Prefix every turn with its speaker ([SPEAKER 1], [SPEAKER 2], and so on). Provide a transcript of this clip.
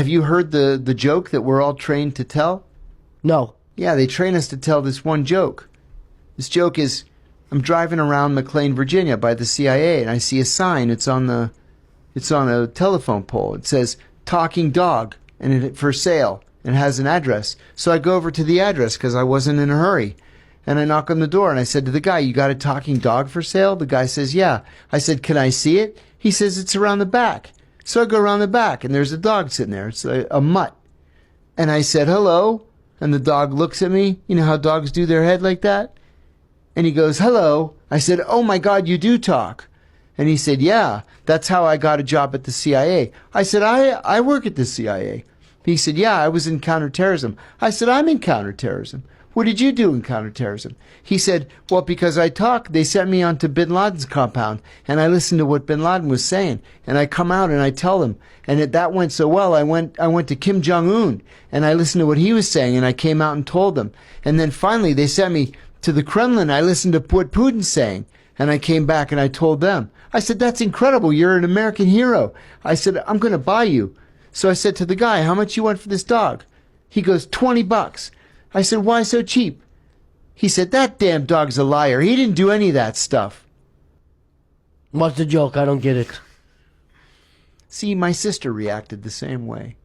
[SPEAKER 1] Have you heard the joke that we're all trained to tell?
[SPEAKER 2] No.
[SPEAKER 1] Yeah, they train us to tell this one joke. This joke is, I'm driving around McLean, Virginia by the CIA, and I see a sign. It's on a telephone pole. It says, talking dog, and for sale, and has an address. So I go over to the address because I wasn't in a hurry. And I knock on the door, and I said to the guy, you got a talking dog for sale? The guy says, yeah. I said, can I see it? He says, it's around the back. So I go around the back, and there's a dog sitting there. It's a mutt. And I said, hello. And the dog looks at me. You know how dogs do their head like that? And he goes, hello. I said, oh my God, you do talk. And he said, yeah, that's how I got a job at the CIA. I said, I work at the CIA. He said, yeah, I was in counterterrorism. I said, I'm in counterterrorism. What did you do in counterterrorism? He said, well, because I talk, they sent me onto bin Laden's compound, and I listened to what bin Laden was saying, and I come out and I tell them, and that went so well, I went to Kim Jong-un, and I listened to what he was saying, and I came out and told them. And then finally, they sent me to the Kremlin. I listened to what Putin's saying, and I came back and I told them. I said, that's incredible. You're an American hero. I said, I'm going to buy you. So I said to the guy, how much you want for this dog? He goes, $20. I said, why so cheap? He said, that damn dog's a liar. He didn't do any of that stuff.
[SPEAKER 2] What's the joke? I don't get it.
[SPEAKER 1] See, my sister reacted the same way.